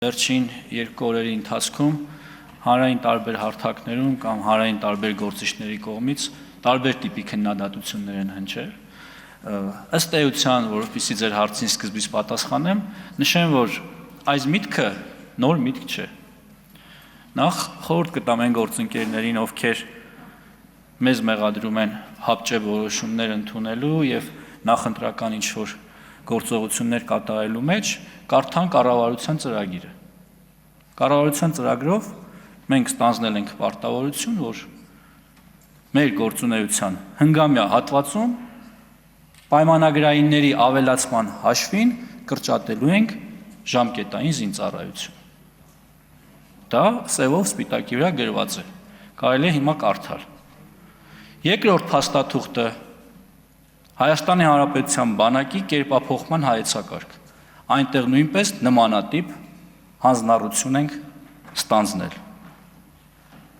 Վերջին երկու օրերի ընթացքում հանրային տարբեր հարթակներում կամ հանրային տարբեր գործիչների կողմից տարբեր տիպի քննադատություններ են հնչել։ Ըստ էության, որովհետեւ ձեր հարցին սկզբից պատասխանեմ, նշեմ, որ այս միտքը նոր միտք չէ։ Նախ խորհուրդ կտամ այն գործընկերներին, ովքեր մեզ մեղադրում են հապճեպ որոշումներ ընդունելու եւ նախընտրական ինչ-որ գործողություններ կատարելու մեջ, կարդան կառավարության ծրագիրը։ Կառավարության ծրագրով մենք ստանձնել ենք պարտավորություն, որ մեր գործունեության հնգամյա հատվածում պայմանագրայինների ավելացման հաշվին կրճատելու ենք ժամկետային զինծառայություն։ Դա սևով սպիտակի վրա գրված է, կարելի է հիմա կարդալ։ Երկրորդ փաստաթուղթը Հայաստանի Հանրապետության բանակի կերպափոխման հայեցակարգ։ Այնտեղ նույնպես նմանատիպ հանձնառություն ենք ստանձնել։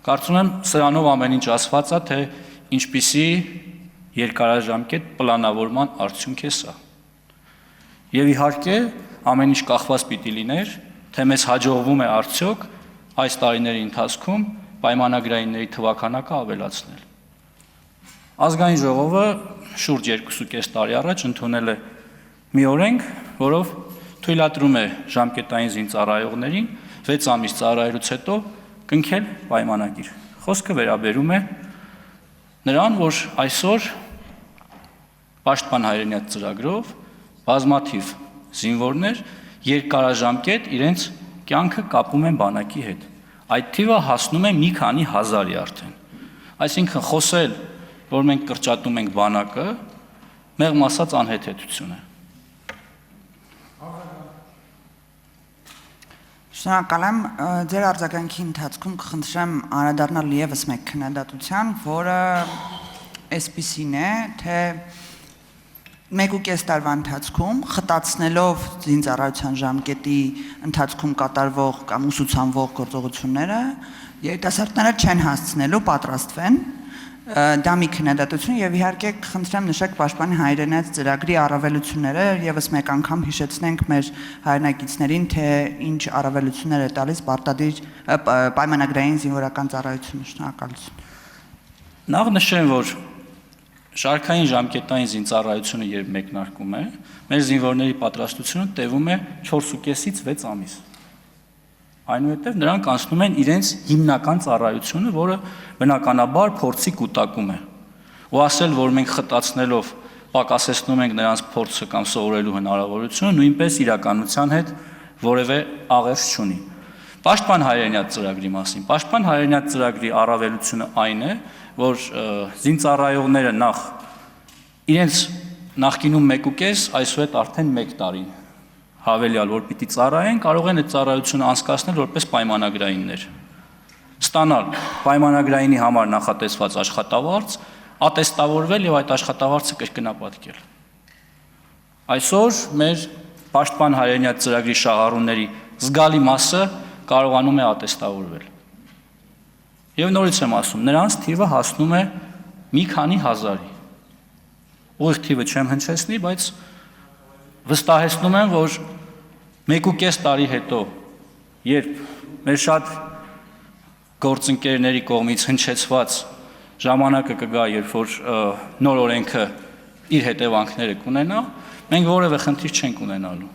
Կարծում եմ սրանով ամեն ինչ ասված է, թե ինչպիսի երկարաժամկետ պլանավորման արդյունք է սա։ Եվ իհարկե ամեն ինչ կախված պիտի լիներ, թե մեզ հաջողվում է արդյոք այս տարիների ընթացքում պայմանագրայինների թվաքանակը ավելացնել։ Ազգային ժողովը շուրջ 2.5 տարի առաջ ընդունել է մի օրենք, որով թույլատրում է ժամկետային զինծառայողներին 6 ամիս ծառայելուց հետո կնքել պայմանագիր։ Խոսքը վերաբերում է նրան, որ այսօր Պաշտպան հայրենիաց ծրագրով բազմաթիվ զինվորներ երկարաժամկետ իրենց կյանքը կապում են բանակի հետ։ Այդ թիվը հասնում է մի քանի հազարի արդեն։ Այսինքն խոսել, որ մենք կրճատում ենք բանակը, մեղմ ասած անհեթեթություն է։ Շնորհակալ եմ, ձեր արձագանքի ընթացքում կխնդրեմ անդրադառնալ ևս մեկ քննադատության, որը այսպիսին է, թե 1.5 տարվա ընթացքում խտացնելով զինծառայության ժամկետի ընթացքում կատարվող կամ ուսուցանվող գործողությունները, երիտասարդները չեն հասցնելու պատրաստվեն։ Դա մի քննադատություն եւ իհարկե կխնդրեմ նշեք Պաշտպանի հայրենիաց ծրագրի առավելությունները եւս մեկ անգամ հիշեցնենք մեր հայրենակիցներին, թե ինչ առավելություններ է տալիս պարտադիր պայմանագրային զինվորական ծառայությունը։ Շնորհակալություն։ Նախ նշեմ, որ շարքային ժամկետային զինծառայությունը երբ մեկնարկում է, մեր զինվորների պատրաստությունը տևում է 4.5-ից 6 ամիս։ Այնուհետև նրանք անցնում են իրենց հիմնական ծառայությունը, որը բնականաբար փորձի կուտակում է։ Ու ասել, որ մենք խտացնելով պակասեցնում ենք նրանց փորձը կամ սովորելու հնարավորությունը, նույնպես իրականության հետ որևէ աղերս չունի։ Պաշտպան հայրենիաց ծրագրի մասին։ Պաշտպան հայրենիաց ծրագրի առավելությունը այն է, որ զինծառայողները նախ իրենց նախկինում 1.5, այսուհետ արդեն 1 տարի հավելյալ, որ պիտի ծառայեն, կարող են այդ ծառայությունը անցկացնել որպես պայմանագրայիններ։ Ստանալ պայմանագրայինի համար նախատեսված աշխատավարձ, ատեստավորվել եւ այդ աշխատավարձը կրկնապատկել։ Այսօր մեր Պաշտպան հայրենիաց ծրագրի շահառուների զգալի մասը կարողանում է ատեստավորվել։ Եվ նորից եմ ասում, նրանց թիվը հասնում է մի քանի հազարի։ Ուղիղ թիվը չեմ հնչեցնի, բայց վստահեցնում եմ, որ 1.5 տարի հետո, երբ մեր շատ գործընկերների կողմից հնչեցված ժամանակը կգա, երբ որ նոր օրենքը իր հետևանքները կունենա, մենք որևէ խնդիր չենք ունենալու։